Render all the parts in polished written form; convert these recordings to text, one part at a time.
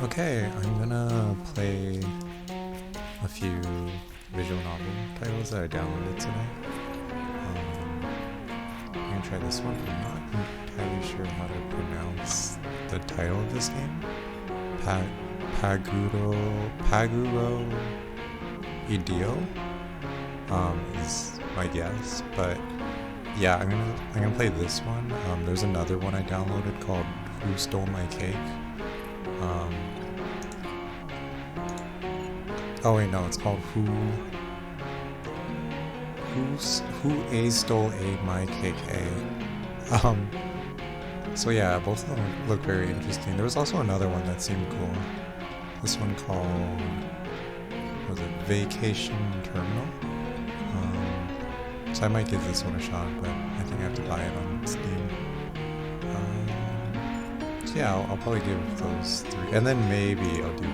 Okay, I'm gonna play a few visual novel titles that I downloaded today. I'm gonna try this one. I'm not entirely sure how to pronounce the title of this game. Pa- Paguroideo is my guess, but yeah, I'm gonna play this one. There's another one I downloaded called Who Stole My Cake. Um, oh wait, no, it's called Who A Stole A My Cake A. So yeah, both of them look very interesting. There was also another one that seemed cool. This one called, was it Vacation Terminal? So I might give this one a shot, but I think I have to buy it on Steam. So yeah, I'll probably give those three, and then maybe I'll do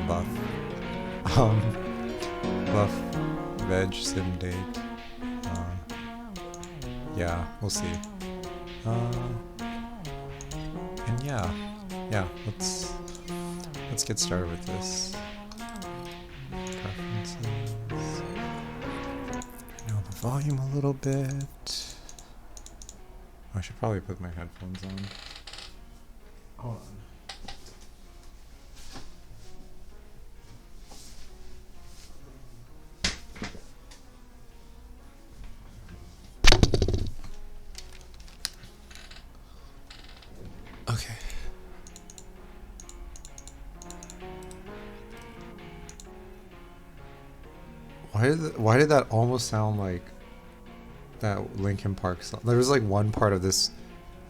Buff, um, Buff Veg Sim Date. Yeah, we'll see. And yeah, let's get started with this. Preferences. Turn down the volume a little bit. I should probably put my headphones on. Hold on. Okay. Why did that almost sound like that Linkin Park song? There was like one part of this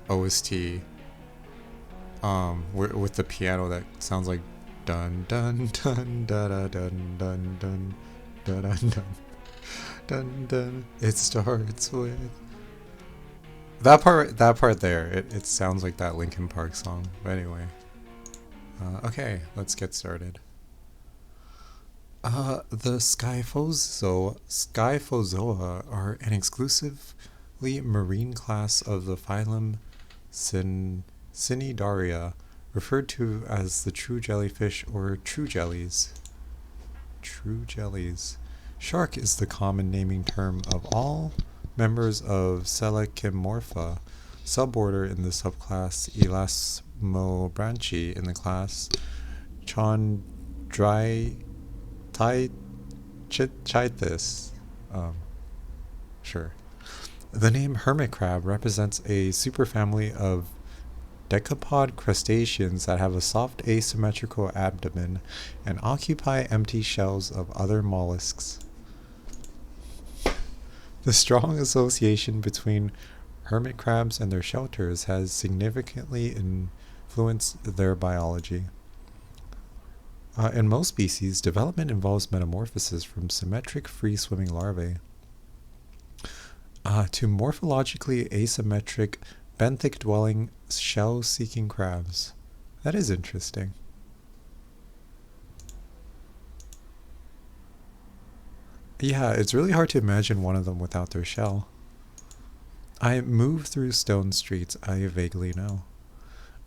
OST with the piano that sounds like dun dun dun da da dun dun dun da dun dun dun dun. It starts with that part. That part there. It sounds like that Linkin Park song. But anyway, okay, let's get started. The Scyphozoa are an exclusively marine class of the phylum Cnidaria, referred to as the true jellyfish or true jellies. True jellies. Shark is the common naming term of all members of Selachimorpha, suborder in the subclass Elasmobranchi in the class Chondrichitis. Sure. The name hermit crab represents a superfamily of decapod crustaceans that have a soft asymmetrical abdomen and occupy empty shells of other mollusks. The strong association between hermit crabs and their shelters has significantly influenced their biology. In most species, development involves metamorphosis from symmetric free-swimming larvae to morphologically asymmetric benthic-dwelling shell-seeking crabs. That is interesting. Yeah, it's really hard to imagine one of them without their shell. I move through stone streets I vaguely know.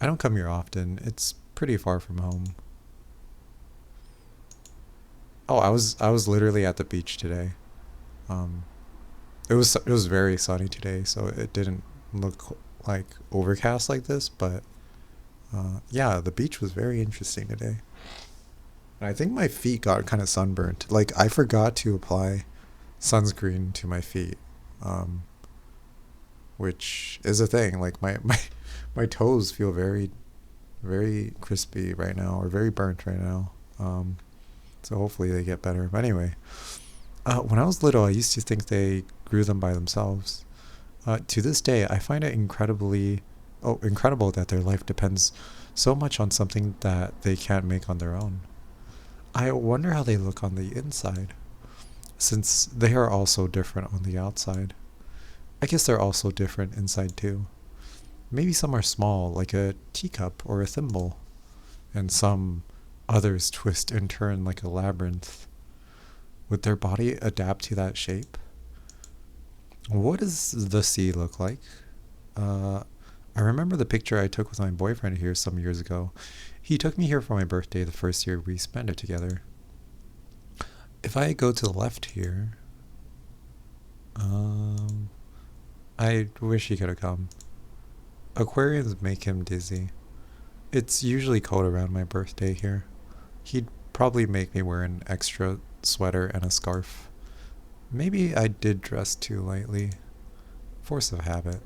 I don't come here often. It's pretty far from home. Oh, I was literally at the beach today. Um, it was very sunny today, so it didn't look like overcast like this. But yeah, the beach was very interesting today. And I think my feet got kind of sunburnt. Like I forgot to apply sunscreen to my feet, um, which is a thing. Like my toes feel very crispy right now, or very burnt right now. So hopefully they get better. But anyway, when I was little, I used to think they grew them by themselves. To this day, I find it incredible that their life depends so much on something that they can't make on their own. I wonder how they look on the inside, since they are also different on the outside. I guess they're also different inside too. Maybe some are small, like a teacup or a thimble, and some others twist and turn like a labyrinth. Would their body adapt to that shape? What does the sea look like? Uh, I remember the picture I took with my boyfriend here some years ago. He took me here for my birthday the first year we spent it together. If I go to the left here, I wish he could have come. Aquariums make him dizzy. It's usually cold around my birthday here. He'd probably make me wear an extra sweater and a scarf. Maybe I did dress too lightly. Force of habit.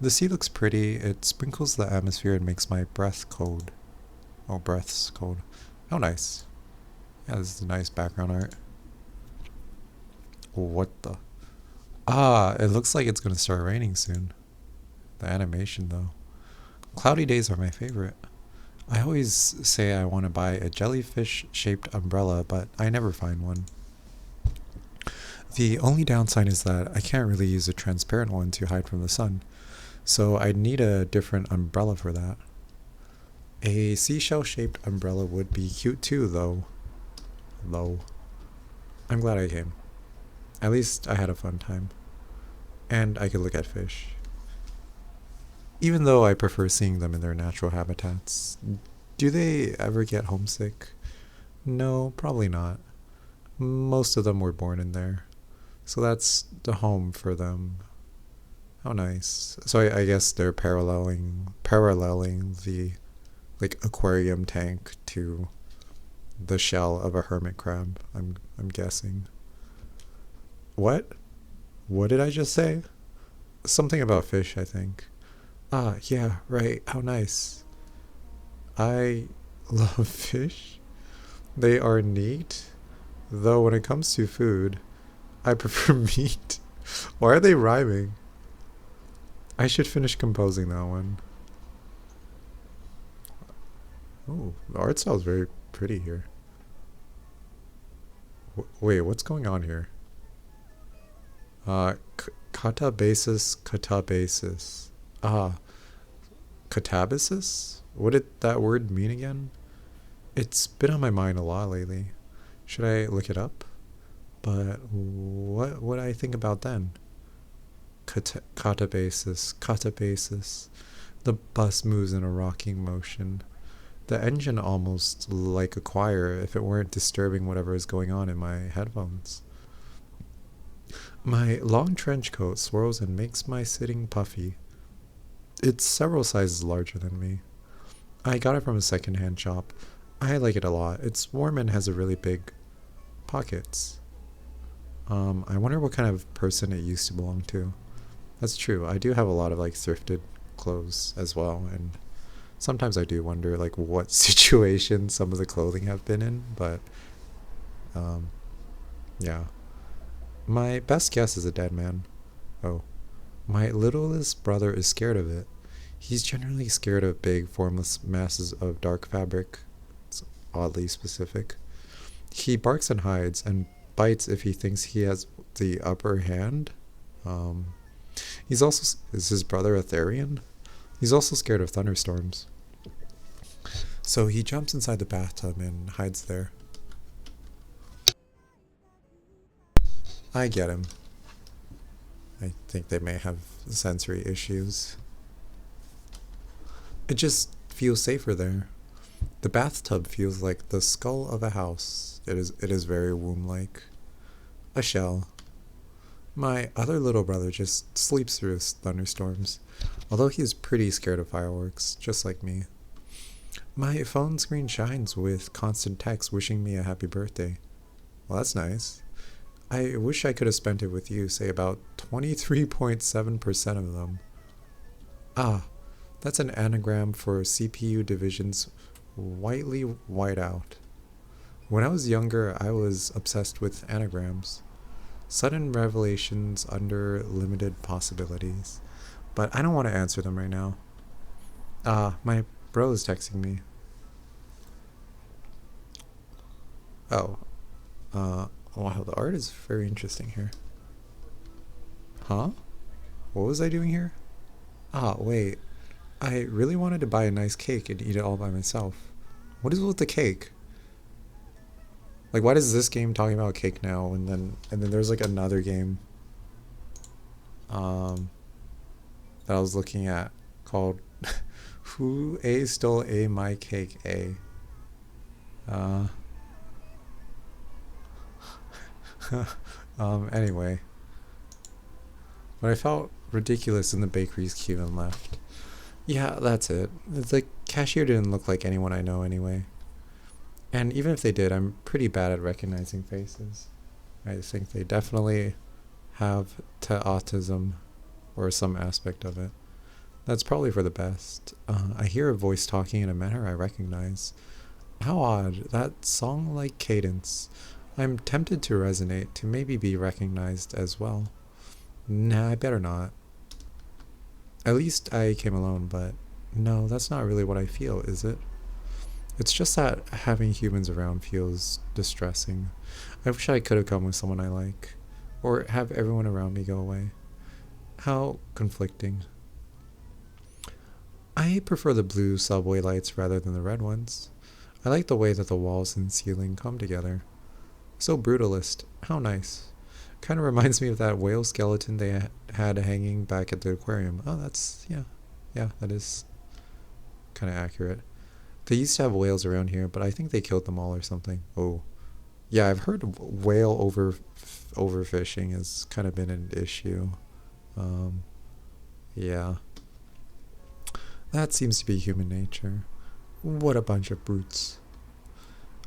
The sea looks pretty. It sprinkles the atmosphere and makes my breath cold. Oh, breath's cold. Oh, nice. Yeah, this is nice background art. What the? Ah, it looks like it's gonna start raining soon. The animation, though. Cloudy days are my favorite. I always say I want to buy a jellyfish-shaped umbrella, but I never find one. The only downside is that I can't really use a transparent one to hide from the sun, so I'd need a different umbrella for that. A seashell-shaped umbrella would be cute too, though. I'm glad I came. At least I had a fun time. And I could look at fish. Even though I prefer seeing them in their natural habitats. Do they ever get homesick? No, probably not. Most of them were born in there. So that's the home for them. How nice. So I guess they're paralleling the aquarium tank to the shell of a hermit crab. I'm guessing. What? What did I just say? Something about fish, I think. Ah, yeah, right. How nice. I love fish. They are neat. Though when it comes to food, I prefer meat. Why are they rhyming? I should finish composing that one. Oh, the art style is very pretty here. Wait, what's going on here? Catabasis. Ah, catabasis? What did that word mean again? It's been on my mind a lot lately. Should I look it up? But what would I think about then? Catabasis. The bus moves in a rocking motion. The engine almost like a choir if it weren't disturbing whatever is going on in my headphones. My long trench coat swirls and makes my sitting puffy. It's several sizes larger than me. I got it from a secondhand shop. I like it a lot. It's warm and has a really big pockets. I wonder what kind of person it used to belong to. That's true. I do have a lot of thrifted clothes as well, and sometimes I do wonder what situation some of the clothing have been in, but yeah. My best guess is a dead man. Oh. My littlest brother is scared of it. He's generally scared of big, formless masses of dark fabric. It's oddly specific. He barks and hides and bites if he thinks he has the upper hand. Is his brother a Therian? He's also scared of thunderstorms. So he jumps inside the bathtub and hides there. I get him. I think they may have sensory issues. It just feels safer there. The bathtub feels like the skull of a house. It is very womb-like. A shell. My other little brother just sleeps through thunderstorms, although he's pretty scared of fireworks, just like me. My phone screen shines with constant texts wishing me a happy birthday. Well, that's nice. I wish I could have spent it with you, say about 23.7% of them. Ah, that's an anagram for CPU division's whitely white out. When I was younger, I was obsessed with anagrams. Sudden revelations under limited possibilities. But I don't want to answer them right now. Ah, my bro is texting me. Oh. Wow, the art is very interesting here. Huh? What was I doing here? Ah, wait. I really wanted to buy a nice cake and eat it all by myself. What is with the cake? Why does this game talking about cake now and then there's another game that I was looking at called Who A Stole A My Cake A. Uh, anyway. But I felt ridiculous in the bakery's queue and left. Yeah, that's it. The cashier didn't look like anyone I know anyway. And even if they did, I'm pretty bad at recognizing faces. I think they definitely have autism or some aspect of it. That's probably for the best. I hear a voice talking in a manner I recognize. How odd, that song-like cadence. I'm tempted to resonate, to maybe be recognized as well. Nah, I better not. At least I came alone, but no, that's not really what I feel, is it? It's just that having humans around feels distressing. I wish I could have come with someone I like, or have everyone around me go away. How conflicting. I prefer the blue subway lights rather than the red ones. I like the way that the walls and ceiling come together. So brutalist. How nice. Kind of reminds me of that whale skeleton they had hanging back at the aquarium. Oh, that's, yeah, that is kind of accurate. They used to have whales around here, but I think they killed them all or something. Oh, yeah, I've heard whale overfishing has kind of been an issue. Yeah. That seems to be human nature. What a bunch of brutes.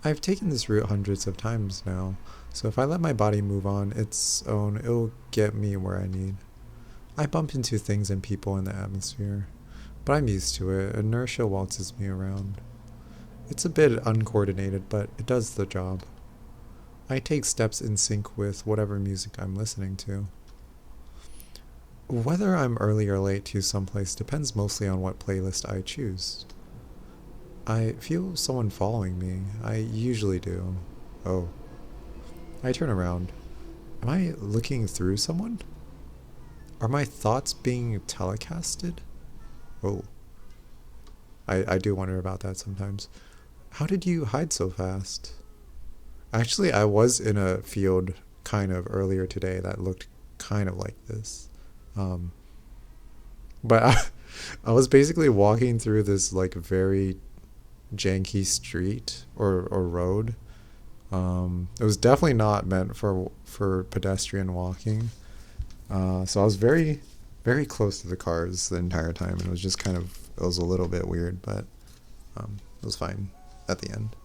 I've taken this route hundreds of times now, so if I let my body move on its own, it'll get me where I need. I bump into things and people in the atmosphere, but I'm used to it. Inertia waltzes me around. It's a bit uncoordinated, but it does the job. I take steps in sync with whatever music I'm listening to. Whether I'm early or late to someplace depends mostly on what playlist I choose. I feel someone following me. I usually do. Oh. I turn around. Am I looking through someone? Are my thoughts being telecasted? Oh. I do wonder about that sometimes. How did you hide so fast? Actually, I was in a field kind of earlier today that looked kind of like this. But I was basically walking through this like very janky street or road. It was definitely not meant for pedestrian walking. So I was very, very close to the cars the entire time, and it was just kind of, it was a little bit weird, but it was fine at the end.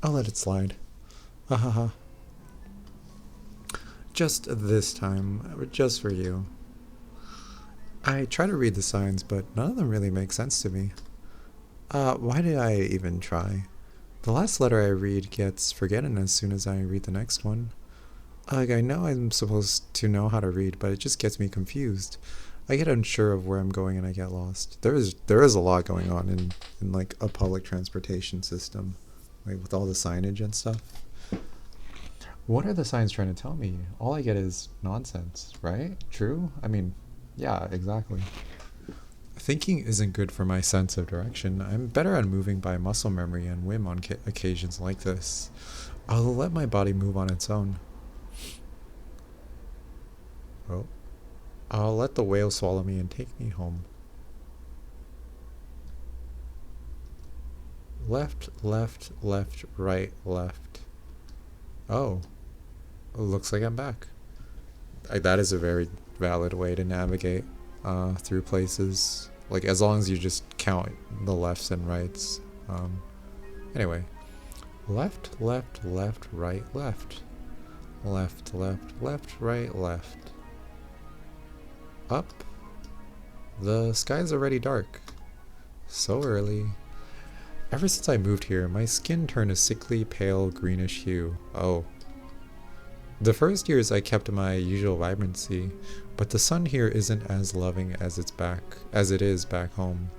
I'll let it slide. Ha ha ha. Just this time, just for you. I try to read the signs, but none of them really make sense to me. Why did I even try? The last letter I read gets forgotten as soon as I read the next one. Like, I know I'm supposed to know how to read, but it just gets me confused. I get unsure of where I'm going and I get lost. There is a lot going on in like a public transportation system, like with all the signage and stuff. What are the signs trying to tell me? All I get is nonsense, right? True? I mean, yeah, exactly. Thinking isn't good for my sense of direction. I'm better at moving by muscle memory and whim on occasions like this. I'll let my body move on its own. Oh. I'll let the whale swallow me and take me home. Left, left, left, right, left. Oh. Looks like I'm back. That is a very valid way to navigate through places. Like, as long as you just count the lefts and rights. Anyway. Left, left, left, right, left. Left, left, left, right, left. Up. The sky's already dark. So early. Ever since I moved here, my skin turned a sickly, pale, greenish hue. Oh. The first years I kept my usual vibrancy, but the sun here isn't as loving as it is back home.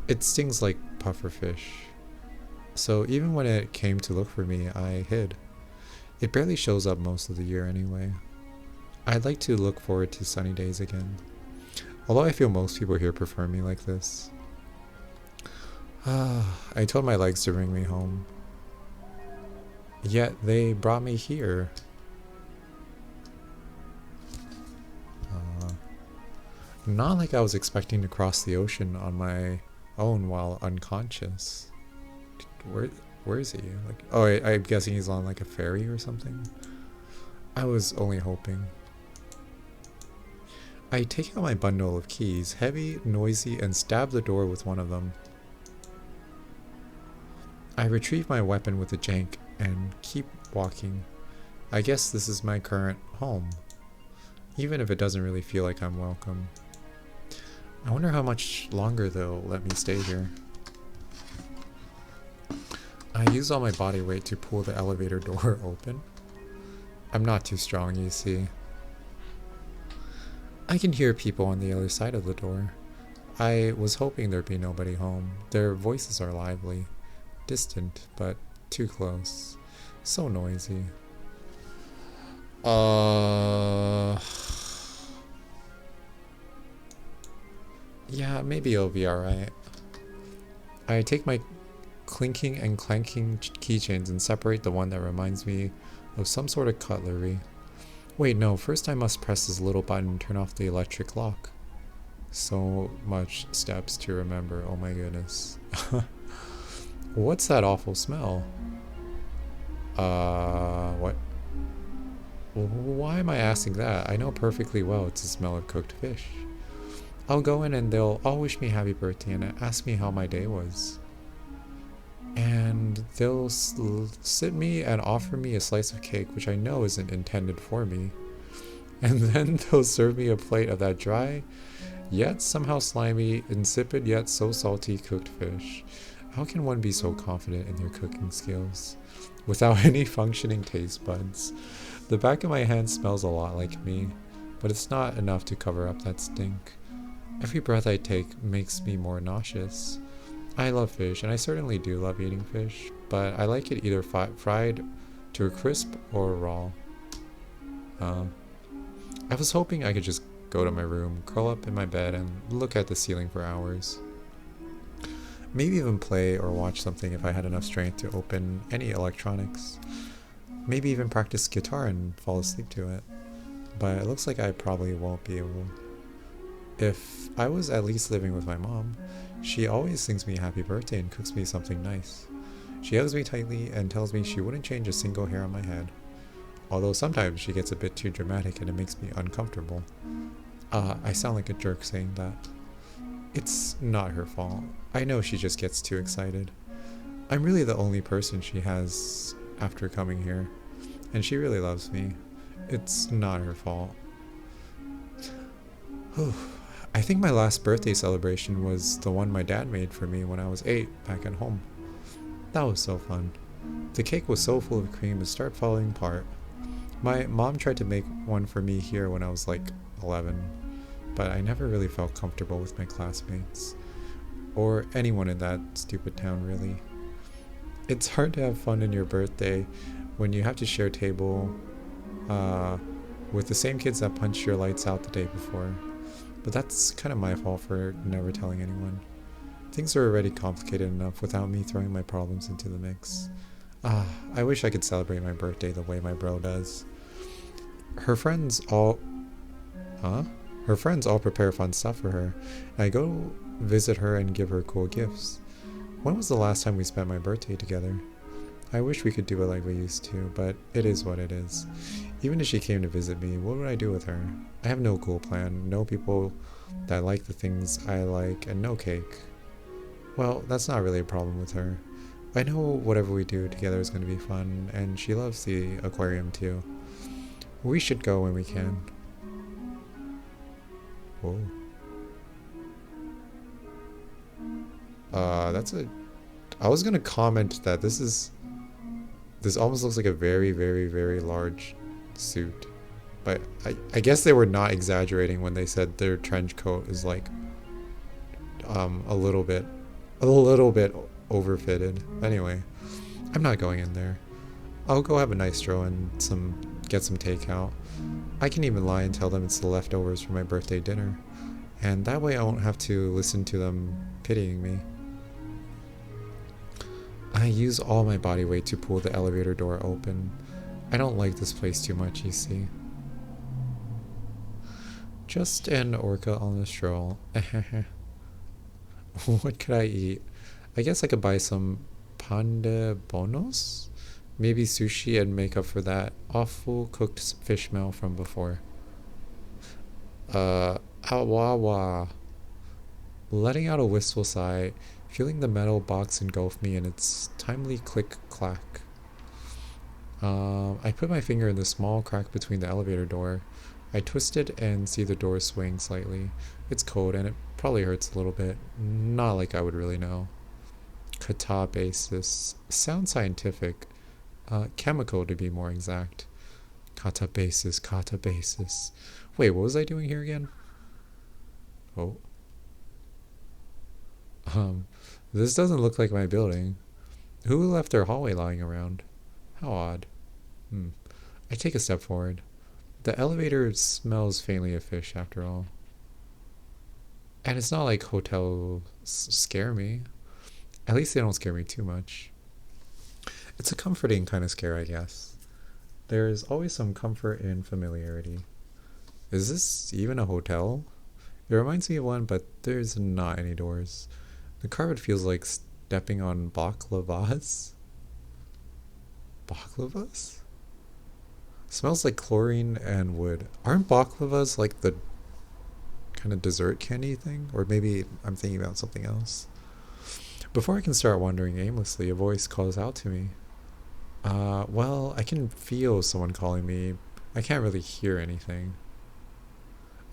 It stings like pufferfish. So even when it came to look for me, I hid. It barely shows up most of the year anyway. I'd like to look forward to sunny days again. Although I feel most people here prefer me like this. I told my legs to bring me home. Yet they brought me here. Not like I was expecting to cross the ocean on my own while unconscious. Where, where is he? Like, oh, I'm guessing he's on like a ferry or something. I was only hoping. I take out my bundle of keys, heavy, noisy, and stab the door with one of them. I retrieve my weapon with a jank and keep walking. I guess this is my current home, even if it doesn't really feel like I'm welcome. I wonder how much longer they'll let me stay here. I use all my body weight to pull the elevator door open. I'm not too strong, you see. I can hear people on the other side of the door. I was hoping there'd be nobody home. Their voices are lively, distant, but too close. So noisy. Yeah, maybe it'll be alright. I take my clinking and clanking keychains and separate the one that reminds me of some sort of cutlery. Wait, no, first I must press this little button and turn off the electric lock. So much steps to remember, oh my goodness. What's that awful smell? What? Why am I asking that? I know perfectly well it's the smell of cooked fish. I'll go in and they'll all wish me happy birthday and ask me how my day was. And they'll sit me and offer me a slice of cake, which I know isn't intended for me. And then they'll serve me a plate of that dry, yet somehow slimy, insipid yet so salty cooked fish. How can one be so confident in their cooking skills without any functioning taste buds? The back of my hand smells a lot like me, but it's not enough to cover up that stink. Every breath I take makes me more nauseous. I love fish, and I certainly do love eating fish, but I like it either fried to a crisp or raw. I was hoping I could just go to my room, curl up in my bed, and look at the ceiling for hours. Maybe even play or watch something if I had enough strength to open any electronics. Maybe even practice guitar and fall asleep to it. But it looks like I probably won't be able. If I was at least living with my mom, she always sings me happy birthday and cooks me something nice. She hugs me tightly and tells me she wouldn't change a single hair on my head. Although sometimes she gets a bit too dramatic and it makes me uncomfortable. I sound like a jerk saying that. It's not her fault. I know she just gets too excited. I'm really the only person she has after coming here, and she really loves me. It's not her fault. I think my last birthday celebration was the one my dad made for me when I was 8 back at home. That was so fun. The cake was so full of cream it started falling apart. My mom tried to make one for me here when I was like 11, but I never really felt comfortable with my classmates, or anyone in that stupid town really. It's hard to have fun in your birthday when you have to share a table with the same kids that punched your lights out the day before. But that's kind of my fault for never telling anyone. Things are already complicated enough without me throwing my problems into the mix. I wish I could celebrate my birthday the way my bro does. Her friends all prepare fun stuff for her, and I go visit her and give her cool gifts. When was the last time we spent my birthday together? I wish we could do it like we used to, but it is what it is. Even if she came to visit me, what would I do with her? I have no cool plan, no people that like the things I like, and no cake. Well, that's not really a problem with her. I know whatever we do together is going to be fun, and she loves the aquarium too. We should go when we can. Whoa. I was gonna comment that this almost looks like a very, very, very large suit. But I guess they were not exaggerating when they said their trench coat is like a little bit overfitted. Anyway, I'm not going in there. I'll go have a nice stroll and get some takeout. I can even lie and tell them it's the leftovers from my birthday dinner, and that way I won't have to listen to them pitying me. I use all my body weight to pull the elevator door open. I don't like this place too much, you see. Just an orca on the stroll. What could I eat? I guess I could buy some pan de bonos? Maybe sushi and make up for that awful cooked fish smell from before. Awawa. Letting out a wistful sigh, feeling the metal box engulf me in its timely click-clack. I put my finger in the small crack between the elevator door. I twist it and see the door swing slightly. It's cold and it probably hurts a little bit. Not like I would really know. Catabasis. Sounds scientific. Chemical to be more exact. Catabasis, catabasis. Wait, what was I doing here again? Oh. This doesn't look like my building. Who left their hallway lying around? How odd. I take a step forward. The elevator smells faintly of fish, after all. And it's not like hotels scare me. At least they don't scare me too much. It's a comforting kind of scare, I guess. There's always some comfort in familiarity. Is this even a hotel? It reminds me of one, but there's not any doors. The carpet feels like stepping on baklavas. Baklavas? Smells like chlorine and wood. Aren't baklavas like the kind of dessert candy thing? Or maybe I'm thinking about something else. Before I can start wandering aimlessly, a voice calls out to me. Well, I can feel someone calling me. I can't really hear anything.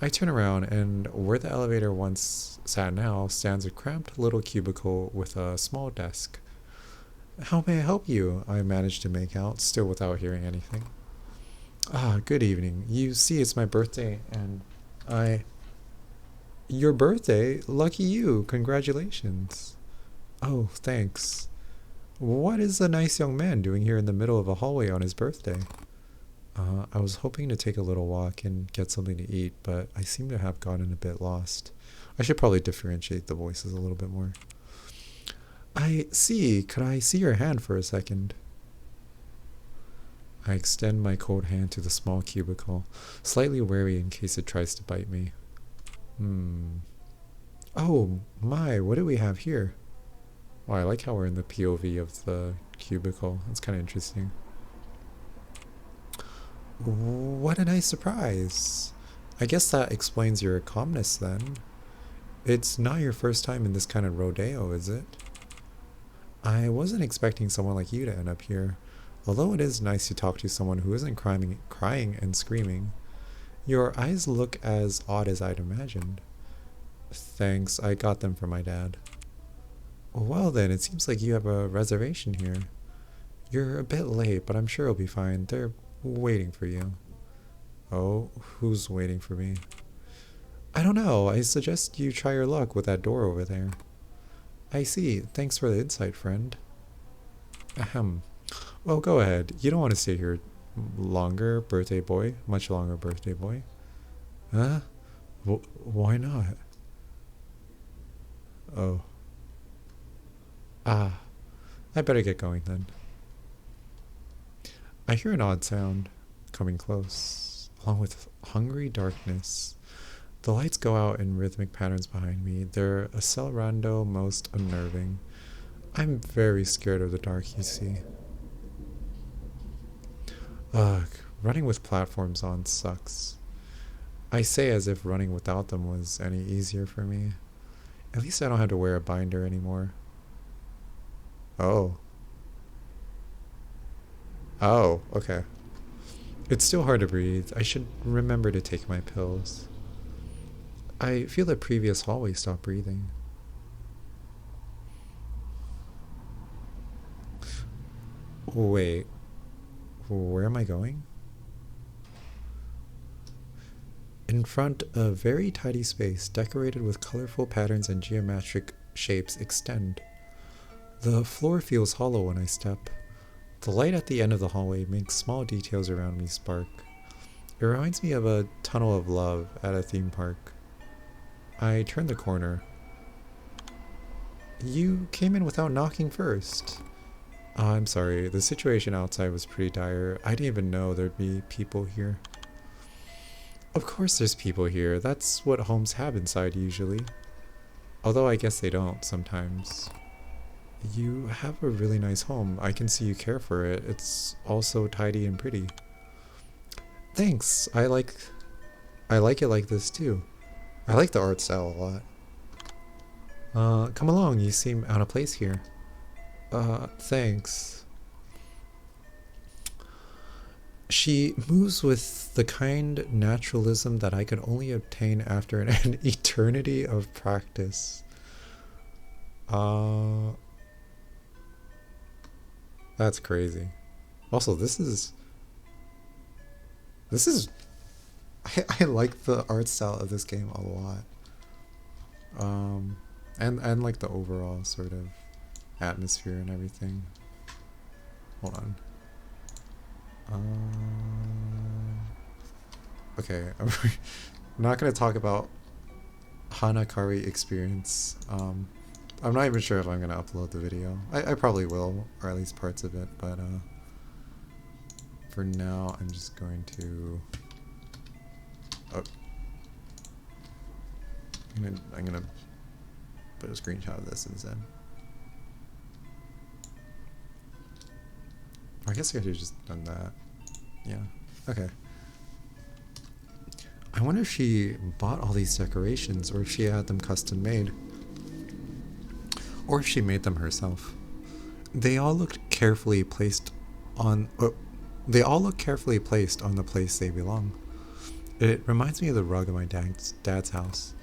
I turn around, and where the elevator once sat now stands a cramped little cubicle with a small desk. How may I help you? I managed to make out, still without hearing anything. Good evening. You see, it's my birthday, and Your birthday? Lucky you. Congratulations. Oh, thanks. What is a nice young man doing here in the middle of a hallway on his birthday? I was hoping to take a little walk and get something to eat, but I seem to have gotten a bit lost. I should probably differentiate the voices a little bit more. I see. Could I see your hand for a second? I extend my cold hand to the small cubicle, slightly wary in case it tries to bite me. Oh, my, what do we have here? Oh, I like how we're in the POV of the cubicle. That's kind of interesting. What a nice surprise. I guess that explains your calmness then. It's not your first time in this kind of rodeo, is it? I wasn't expecting someone like you to end up here, although it is nice to talk to someone who isn't crying and screaming. Your eyes look as odd as I'd imagined. Thanks, I got them from my dad. Well then, it seems like you have a reservation here. You're a bit late, but I'm sure it'll be fine. They're waiting for you. Oh, who's waiting for me? I don't know. I suggest you try your luck with that door over there. I see. Thanks for the insight, friend. Ahem. Well, go ahead. You don't want to stay here longer, birthday boy. Much longer, birthday boy. Huh? Why not? Oh. I better get going then. I hear an odd sound coming close, along with hungry darkness. The lights go out in rhythmic patterns behind me. They're accelerando most unnerving. I'm very scared of the dark, you see. Ugh, running with platforms on sucks. I say as if running without them was any easier for me. At least I don't have to wear a binder anymore. Oh. Oh, okay. It's still hard to breathe. I should remember to take my pills. I feel the previous hallway stop breathing. Wait. Where am I going? In front, a very tidy space decorated with colorful patterns and geometric shapes extend. The floor feels hollow when I step. The light at the end of the hallway makes small details around me spark. It reminds me of a tunnel of love at a theme park. I turn the corner. You came in without knocking first. I'm sorry, the situation outside was pretty dire. I didn't even know there'd be people here. Of course there's people here. That's what homes have inside usually. Although I guess they don't sometimes. You have a really nice home. I can see you care for it. It's also tidy and pretty. Thanks. I like it like this too. I like the art style a lot. Come along. You seem out of place here. Thanks. She moves with the kind naturalism that I could only obtain after an eternity of practice. Uh, that's crazy. Also, this is I like the art style of this game a lot. Um, and like the overall sort of atmosphere and everything. Hold on. Okay, I'm not gonna talk about Hanakari experience. I'm not even sure if I'm gonna upload the video. I probably will, or at least parts of it, but for now I'm just going to oh, I'm gonna put a screenshot of this instead. I guess I could have just done that. Yeah. Okay. I wonder if she bought all these decorations or if she had them custom made. Or if she made them herself. They all looked carefully placed on they all look carefully placed on the place they belong. It reminds me of the rug at my dad's house.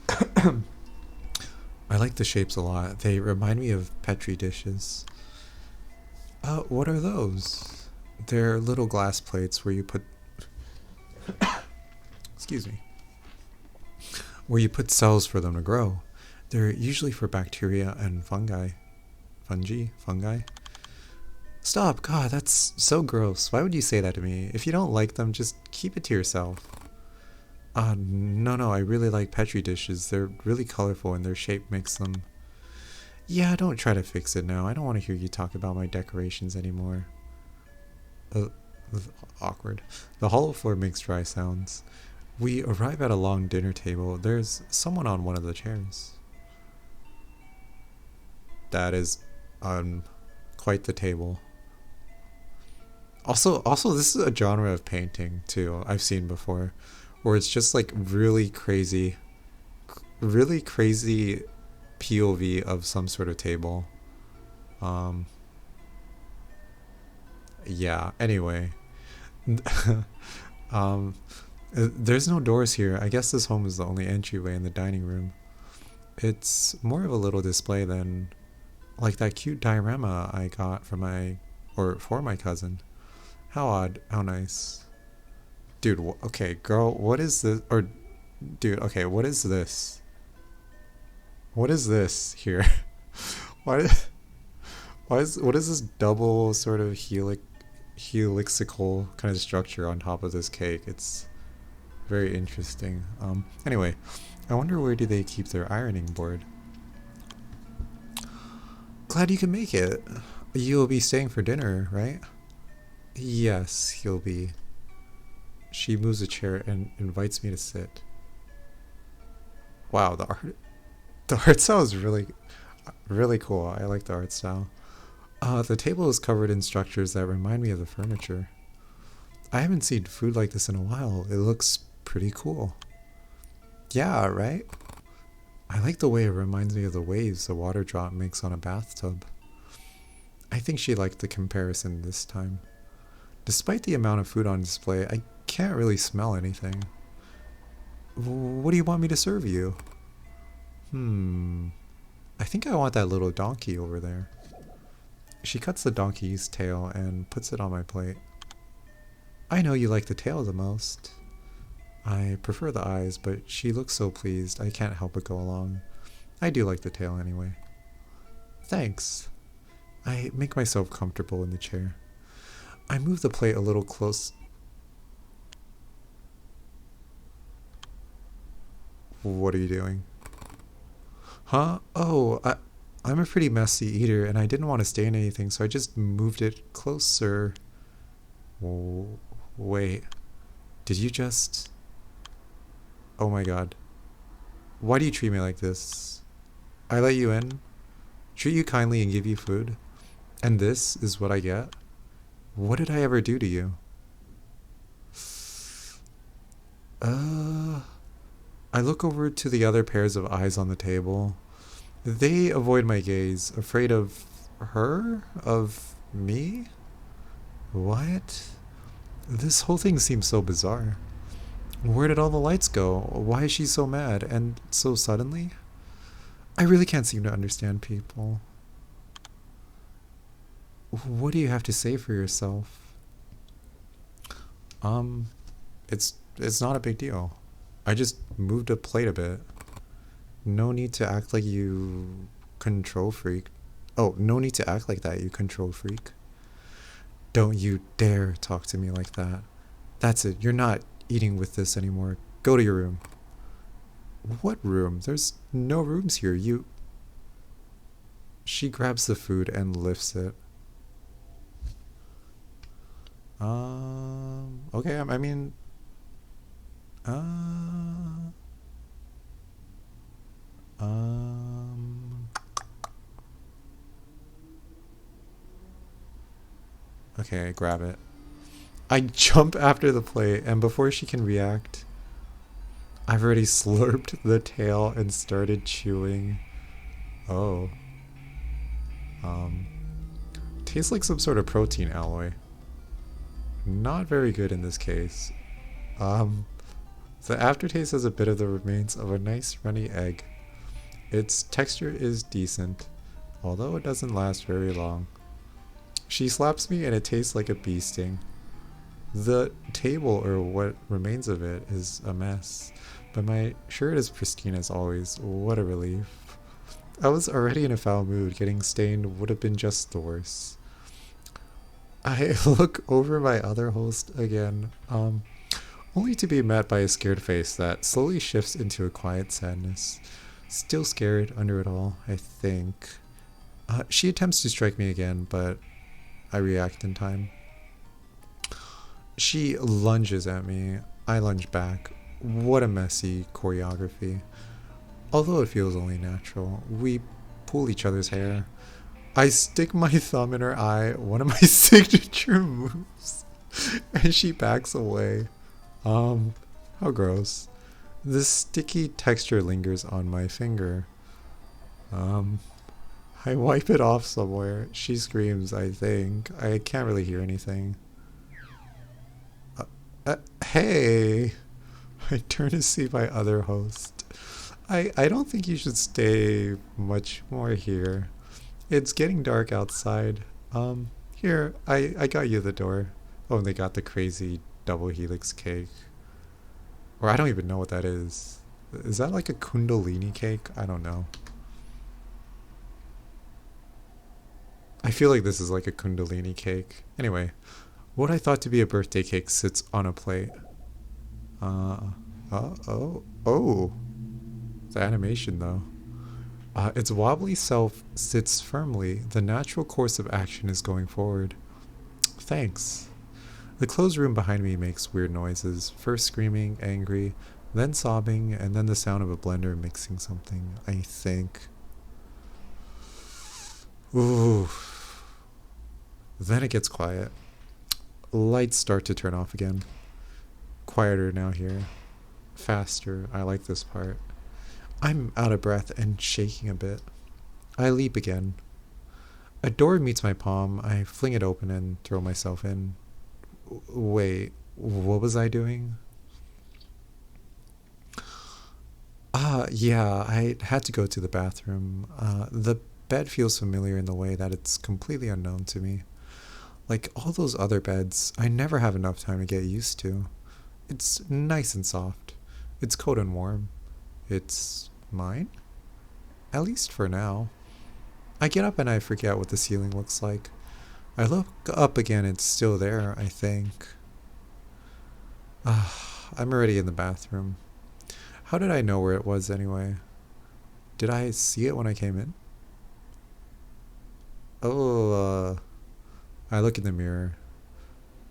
I like the shapes a lot. They remind me of Petri dishes. What are those? They're little glass plates where you put excuse me. Where you put cells for them to grow. They're usually for bacteria and fungi. Fungi? Stop, God, that's so gross. Why would you say that to me? If you don't like them, just keep it to yourself. No, I really like Petri dishes. They're really colorful and their shape makes them... Yeah, don't try to fix it now. I don't want to hear you talk about my decorations anymore. Awkward. The hollow floor makes dry sounds. We arrive at a long dinner table. There's someone on one of the chairs. That is quite the table. Also, this is a genre of painting too I've seen before, where it's just like really crazy POV of some sort of table. Yeah. Anyway, there's no doors here. I guess this home is the only entryway in the dining room. It's more of a little display than like that cute diorama I got for my cousin. How odd. How nice. Dude, okay, girl, what is this? Or, dude, okay, what is this? What is this here? Why? What is this double sort of helixical kind of structure on top of this cake? It's very interesting. Anyway, I wonder where do they keep their ironing board? Glad you can make it. You'll be staying for dinner, right? Yes, he'll be. She moves a chair and invites me to sit. Wow, the art style is really cool. I like the art style. The table is covered in structures that remind me of the furniture. I haven't seen food like this in a while. It looks pretty cool. Yeah, right? I like the way it reminds me of the waves a water drop makes on a bathtub. I think she liked the comparison this time. Despite the amount of food on display, I can't really smell anything. What do you want me to serve you? I think I want that little donkey over there. She cuts the donkey's tail and puts it on my plate. I know you like the tail the most. I prefer the eyes, but she looks so pleased I can't help but go along. I do like the tail anyway. Thanks. I make myself comfortable in the chair. I move the plate a little close. What are you doing? Huh? Oh, I'm a pretty messy eater and I didn't want to stain anything, so I just moved it closer. Oh, wait. Did you just... Oh my god. Why do you treat me like this? I let you in, treat you kindly and give you food, and this is what I get? What did I ever do to you? I look over to the other pairs of eyes on the table. They avoid my gaze, afraid of her? Of me? What? This whole thing seems so bizarre. Where did all the lights go? Why is she so mad? And so suddenly? I really can't seem to understand people. What do you have to say for yourself? Um, it's not a big deal. I just moved a plate a bit. No need to act like you control freak. Oh, no need to act like that, you control freak. Don't you dare talk to me like that. That's it. You're not eating with this anymore. Go to your room. What room? There's no rooms here. You... She grabs the food and lifts it. Okay, I mean... Okay, grab it. I jump after the plate, and before she can react, I've already slurped the tail and started chewing. Oh. Tastes like some sort of protein alloy. Not very good in this case. The aftertaste has a bit of the remains of a nice runny egg. Its texture is decent, although it doesn't last very long. She slaps me and it tastes like a bee sting. The table, or what remains of it, is a mess, but my shirt is pristine as always. What a relief. I was already in a foul mood. Getting stained would have been just the worst. I look over my other host again, only to be met by a scared face that slowly shifts into a quiet sadness. Still scared under it all, I think. She attempts to strike me again, but I react in time. She lunges at me. I lunge back. What a messy choreography. Although it feels only natural. We pull each other's hair. I stick my thumb in her eye, one of my signature moves, and she backs away. How gross. The sticky texture lingers on my finger. I wipe it off somewhere. She screams, I think. I can't really hear anything. Hey! I turn to see my other host. I don't think you should stay much more here. It's getting dark outside. Here, I got you the door. Oh, and they got the crazy double helix cake. Or I don't even know what that is. Is that like a kundalini cake? I don't know. I feel like this is like a kundalini cake. Anyway, what I thought to be a birthday cake sits on a plate. Oh. The animation though. Its wobbly self sits firmly. The natural course of action is going forward. Thanks. The closed room behind me makes weird noises. First screaming, angry, then sobbing, and then the sound of a blender mixing something, I think. Ooh. Then it gets quiet. Lights start to turn off again. Quieter now here. Faster. I like this part. I'm out of breath and shaking a bit. I leap again. A door meets my palm. I fling it open and throw myself in. Wait, what was I doing? Yeah, I had to go to the bathroom. The bed feels familiar in the way that it's completely unknown to me. Like all those other beds, I never have enough time to get used to. It's nice and soft. It's cold and warm. It's mine? At least for now. I get up and I forget what the ceiling looks like. I look up again, it's still there, I think. I'm already in the bathroom. How did I know where it was anyway? Did I see it when I came in? Oh, I look in the mirror.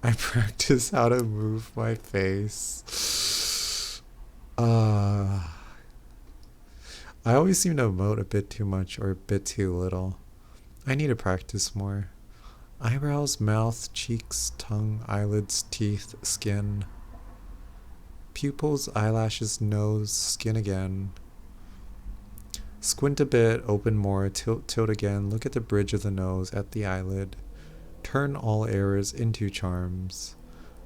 I practice how to move my face. Uh, I always seem to emote a bit too much or a bit too little. I need to practice more. Eyebrows, mouth, cheeks, tongue, eyelids, teeth, skin, pupils, eyelashes, nose, skin again. Squint a bit, open more, tilt again, look at the bridge of the nose, at the eyelid. Turn all errors into charms.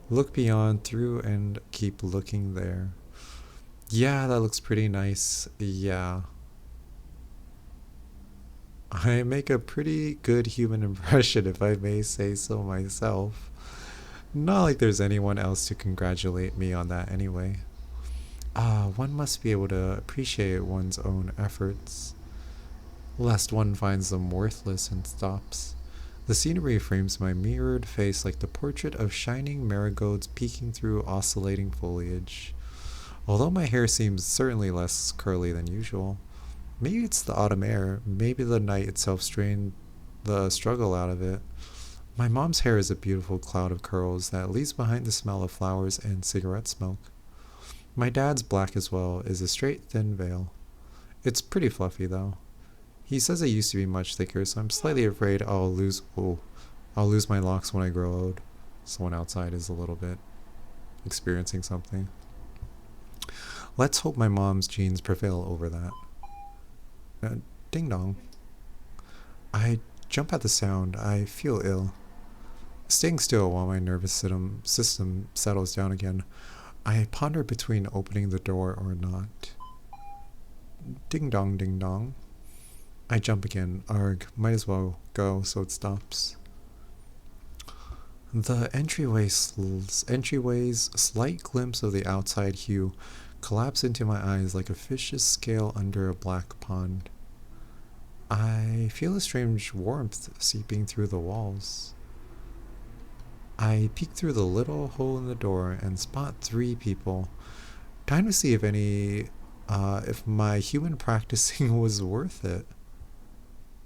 Look beyond, through, and keep looking there. Yeah, that looks pretty nice. Yeah. I make a pretty good human impression, if I may say so myself. Not like there's anyone else to congratulate me on that anyway. One must be able to appreciate one's own efforts, lest one finds them worthless and stops. The scenery frames my mirrored face like the portrait of shining marigolds peeking through oscillating foliage. Although my hair seems certainly less curly than usual. Maybe it's the autumn air, maybe the night itself strained the struggle out of it. My mom's hair is a beautiful cloud of curls that leaves behind the smell of flowers and cigarette smoke. My dad's black as well, is a straight, thin veil. It's pretty fluffy though. He says it used to be much thicker, so I'm slightly afraid I'll lose my locks when I grow old. Someone outside is a little bit experiencing something. Let's hope my mom's genes prevail over that. Ding dong. I jump at the sound. I feel ill. Staying still while my nervous system settles down again, I ponder between opening the door or not. Ding dong, ding dong. I jump again. Arg, might as well go so it stops. The entryway's slight glimpse of the outside hue collapse into my eyes like a fish's scale under a black pond. I feel a strange warmth seeping through the walls. I peek through the little hole in the door and spot 3 people. Time to see if my human practicing was worth it.